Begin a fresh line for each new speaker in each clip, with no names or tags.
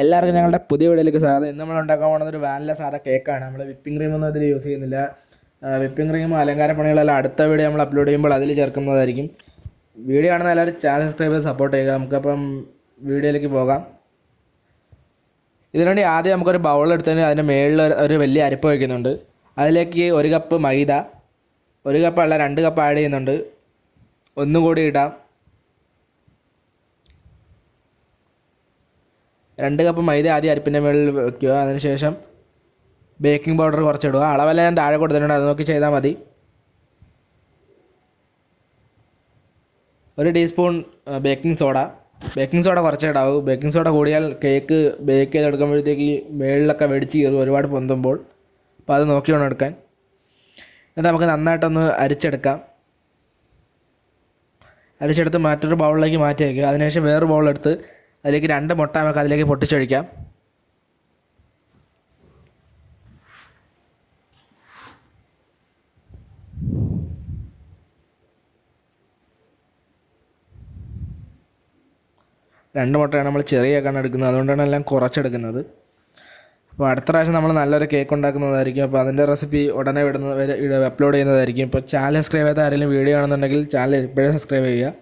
എല്ലാവർക്കും ഞങ്ങളുടെ പുതിയ വീഡിയോയിലേക്ക് സ്വാഗതം. ഇന്ന് നമ്മൾ ഉണ്ടാക്കാൻ പോകുന്നത് ഒരു വാനില സാധാ കേക്കാണ്. നമ്മൾ വിപ്പിംഗ് ക്രീമൊന്നും അതിൽ യൂസ് ചെയ്യുന്നില്ല. വിപ്പിംഗ് ക്രീമും അലങ്കാര പണികളെല്ലാം അടുത്ത വീഡിയോ നമ്മൾ അപ്ലോഡ് ചെയ്യുമ്പോൾ അതിൽ ചേർക്കുന്നതായിരിക്കും. വീഡിയോ കാണുന്ന എല്ലാവരും ചാനൽ സബ്സ്ക്രൈബ് ചെയ്ത് സപ്പോർട്ട് ചെയ്യുക. നമുക്കപ്പം വീഡിയോയിലേക്ക് പോകാം. ഇതിനുവേണ്ടി ആദ്യം നമുക്കൊരു ബൗൾ എടുത്തതിന് അതിൻ്റെ മുകളിൽ ഒരു വലിയ അരിപ്പ വയ്ക്കുന്നുണ്ട്. അതിലേക്ക് 1 കപ്പ് മൈദ, 1 കപ്പ് അല്ല 2 കപ്പ് ആഡ് ചെയ്യുന്നുണ്ട്. ഒന്നും കൂടി ഇടാം. 2 കപ്പ് മൈദ ആദ്യം അരിപ്പിൻ്റെ മുകളിൽ വയ്ക്കുക. അതിനുശേഷം ബേക്കിംഗ് പൗഡർ കുറച്ചിടുക. അളവെല്ലാം ഞാൻ താഴെ കൊടുത്തിട്ടുണ്ട്, അത് നോക്കി ചെയ്താൽ മതി. 1 ടീസ്പൂൺ ബേക്കിംഗ് സോഡ കുറച്ചേ ഇടാവൂ. ബേക്കിംഗ് സോഡ കൂടിയാൽ കേക്ക് ബേക്ക് ചെയ്തെടുക്കുമ്പോഴത്തേക്ക് മുകളിലൊക്കെ വെടിച്ച് കയറും ഒരുപാട് പൊന്തുമ്പോൾ. അപ്പോൾ അത് നോക്കി വേണം എടുക്കാൻ. എന്നിട്ട് നമുക്ക് നന്നായിട്ടൊന്ന് അരിച്ചെടുക്കാം. അരിച്ചെടുത്ത് മറ്റൊരു ബൗളിലേക്ക് മാറ്റി വയ്ക്കുക. അതിനുശേഷം വേറൊരു ബൗളെടുത്ത് അതിലേക്ക് 2 മുട്ട നമുക്ക് അതിലേക്ക് പൊട്ടിച്ചൊഴിക്കാം. രണ്ട് മുട്ടയാണ് നമ്മൾ ചെറിയ കേക്കാണ് എടുക്കുന്നത്, അതുകൊണ്ടാണ് എല്ലാം കുറച്ചെടുക്കുന്നത്. അപ്പോൾ അടുത്ത പ്രാവശ്യം നമ്മൾ നല്ലൊരു കേക്ക് ഉണ്ടാക്കുന്നതായിരിക്കും. അപ്പോൾ അതിൻ്റെ റെസിപ്പി ഉടനെ അപ്ലോഡ് ചെയ്യുന്നതായിരിക്കും. ഇപ്പോൾ ചാനൽ സബ്സ്ക്രൈബ് ചെയ്ത ആരെങ്കിലും വീഡിയോ കാണുന്നുണ്ടെങ്കിൽ ചാനൽ ഇപ്പോഴേ സബ്സ്ക്രൈബ് ചെയ്യുക.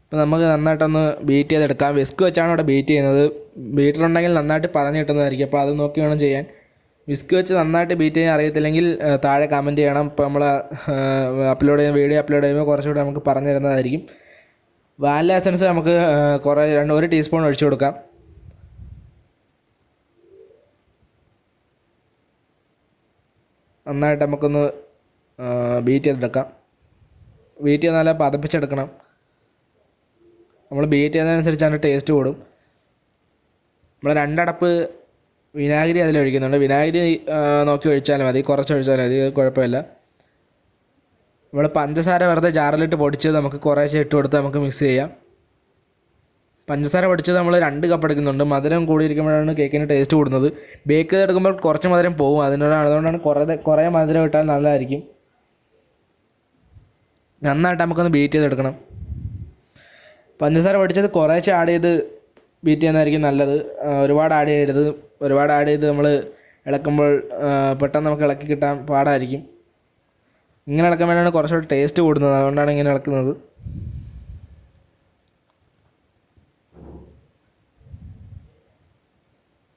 അപ്പോൾ നമുക്ക് നന്നായിട്ടൊന്ന് ബീറ്റ് ചെയ്തെടുക്കാം. വിസ്ക് വെച്ചാണ് ഇവിടെ ബീറ്റ് ചെയ്യുന്നത്. ബീറ്റർ ഉണ്ടെങ്കിൽ നന്നായിട്ട് പതഞ്ഞ് കിട്ടുന്നതായിരിക്കും. അപ്പോൾ അത് നോക്കി വേണം ചെയ്യാൻ. വിസ്ക് വെച്ച് നന്നായിട്ട് ബീറ്റ് ചെയ്യാൻ അറിയത്തില്ലെങ്കിൽ താഴെ കമൻറ്റ് ചെയ്യണം. ഇപ്പോൾ നമ്മൾ വീഡിയോ അപ്ലോഡ് ചെയ്യുമ്പോൾ കുറച്ചുകൂടി നമുക്ക് പറഞ്ഞു തരുന്നതായിരിക്കും. വാനില എസൻസ് നമുക്ക് 1 ടീസ്പൂൺ ഒഴിച്ചു കൊടുക്കാം. നന്നായിട്ട് നമുക്കൊന്ന് ബീറ്റ് ചെയ്തെടുക്കാം. ബീറ്റ് ചെയ്ത് നല്ല പതപ്പിച്ചെടുക്കണം. നമ്മൾ ബീറ്റ് ചെയ്യുന്നതനുസരിച്ച് അതിൻ്റെ ടേസ്റ്റ് കൂടും. നമ്മൾ 2 അടപ്പ് വിനാഗിരി അതിലൊഴിക്കുന്നുണ്ട്. വിനാഗിരി നോക്കി ഒഴിച്ചാലും മതി, കുറച്ച് ഒഴിച്ചാലും മതി, കുഴപ്പമില്ല. നമ്മൾ പഞ്ചസാര വെറുതെ ജാറിലിട്ട് പൊടിച്ചത് നമുക്ക് കുറേശ്ശെ ഇട്ട് കൊടുത്ത് നമുക്ക് മിക്സ് ചെയ്യാം. പഞ്ചസാര പൊടിച്ചത് നമ്മൾ 2 കപ്പ് എടുക്കുന്നുണ്ട്. മധുരം കൂടിയിരിക്കുമ്പോഴാണ് കേക്കിന് ടേസ്റ്റ് കൂടുന്നത്. ബേക്ക് ചെയ്തെടുക്കുമ്പോൾ കുറച്ച് മധുരം പോകും. അതുകൊണ്ടാണ് കുറേ മധുരം ഇട്ടാൽ നല്ലതായിരിക്കും. നന്നായിട്ട് നമുക്കൊന്ന് ബീറ്റ് ചെയ്തെടുക്കണം. പഞ്ചസാര പൊടിച്ചത് കുറേശ്ശെ ആഡ് ചെയ്ത് ബീറ്റ് ചെയ്യുന്നതായിരിക്കും നല്ലത്. ഒരുപാട് ആഡ് ചെയ്യരുത്. ഒരുപാട് ആഡ് ചെയ്ത് നമ്മൾ ഇളക്കുമ്പോൾ പെട്ടെന്ന് നമുക്ക് ഇളക്കി കിട്ടാൻ പാടായിരിക്കും. ഇങ്ങനെ ഇളക്കുമ്പോഴാണ് കുറച്ചുകൂടി ടേസ്റ്റ് കൂടുന്നത്, അതുകൊണ്ടാണ് ഇങ്ങനെ ഇളക്കുന്നത്.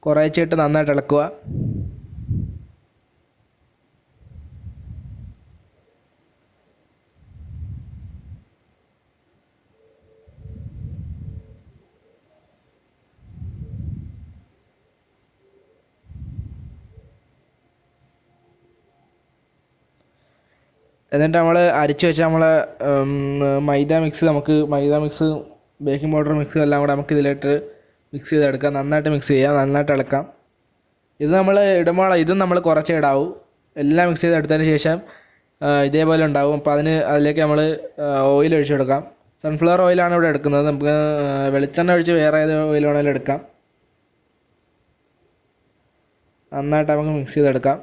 കുറേശ്ശെ ഇട്ട് നന്നായിട്ട് ഇളക്കുക. എന്നിട്ട് നമ്മൾ അരിച്ച് വെച്ച മൈദ മിക്സ് ബേക്കിംഗ് പൗഡർ മിക്സ് എല്ലാം കൂടെ നമുക്ക് ഇതിലിട്ട് മിക്സ് ചെയ്തെടുക്കാം. നന്നായിട്ട് മിക്സ് ചെയ്യാം, നന്നായിട്ട് ഇളക്കാം. ഇത് നമ്മൾ ഇടുമ്പോൾ ഇതും നമ്മൾ കുറച്ചേ ഇടാവൂ. എല്ലാം മിക്സ് ചെയ്തെടുത്തതിന് ശേഷം ഇതേപോലെ ഉണ്ടാവും. അപ്പോൾ അതിലേക്ക് നമ്മൾ ഓയിൽ ഒഴിച്ച് കൊടുക്കാം. സൺഫ്ലവർ ഓയിലാണ് ഇവിടെ എടുക്കുന്നത്. നമുക്ക് വെളിച്ചെണ്ണ ഒഴിച്ച് വേറെ ഏത് ഓയിൽ വേണമെങ്കിലും എടുക്കാം. നന്നായിട്ട് നമുക്ക് മിക്സ് ചെയ്തെടുക്കാം.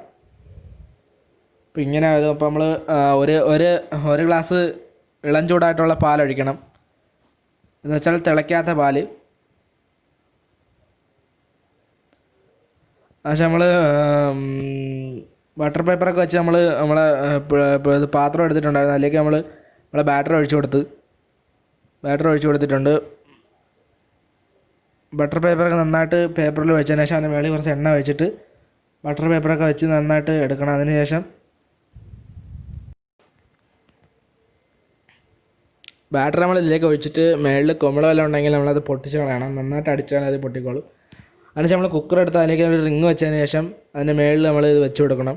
അപ്പോൾ ഇങ്ങനെ ആയിരുന്നു. അപ്പോൾ നമ്മൾ ഒരു ഗ്ലാസ് ഇളം ചൂടായിട്ടുള്ള പാലൊഴിക്കണം. എന്ന് വെച്ചാൽ തിളയ്ക്കാത്ത പാല്. പക്ഷേ നമ്മൾ ബട്ടർ പേപ്പറൊക്കെ വെച്ച് നമ്മളെ പാത്രം എടുത്തിട്ടുണ്ടായിരുന്നു. അതിലേക്ക് നമ്മളെ ബാറ്റർ ഒഴിച്ചു കൊടുത്തിട്ടുണ്ട്. ബട്ടർ പേപ്പറൊക്കെ നന്നായിട്ട് പേപ്പറിൽ വെച്ചതിന് ശേഷം അതിന് മേളിൽ കുറച്ച് എണ്ണ ഒഴിച്ചിട്ട് ബട്ടർ പേപ്പറൊക്കെ വെച്ച് നന്നായിട്ട് എടുക്കണം. അതിന് ശേഷം ബാറ്റർ നമ്മൾ ഇതിലേക്ക് ഒഴിച്ചിട്ട് മേളിൽ കുമിള വല്ലതും ഉണ്ടെങ്കിൽ നമ്മളത് പൊട്ടിച്ച് കളയണം. നന്നായിട്ട് അടിച്ചാൽ അത് പൊട്ടിക്കോളും. അതിനുശേഷം നമ്മൾ കുക്കർ എടുത്ത് അതിലേക്ക് ഒരു റിങ് വെച്ചതിന് ശേഷം അതിൻ്റെ മേളിൽ നമ്മൾ ഇത് വെച്ച് കൊടുക്കണം.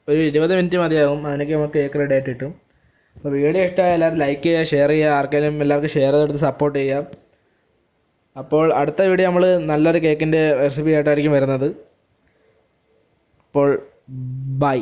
ഒരു 20 മിനിറ്റ് മതിയാകും. അതിനൊക്കെ നമുക്ക് കേക്ക് റെഡി ആയിട്ട് കിട്ടും. അപ്പോൾ വീഡിയോ ഇഷ്ടമായ എല്ലാവരും ലൈക്ക് ചെയ്യുക, ഷെയർ ചെയ്യുക. എല്ലാവർക്കും ഷെയർ ചെയ്തെടുത്ത് സപ്പോർട്ട് ചെയ്യുക. അപ്പോൾ അടുത്ത വീഡിയോ നമ്മൾ നല്ലൊരു കേക്കിൻ്റെ റെസിപ്പി ആയിട്ടായിരിക്കും വരുന്നത്. അപ്പോൾ ബൈ.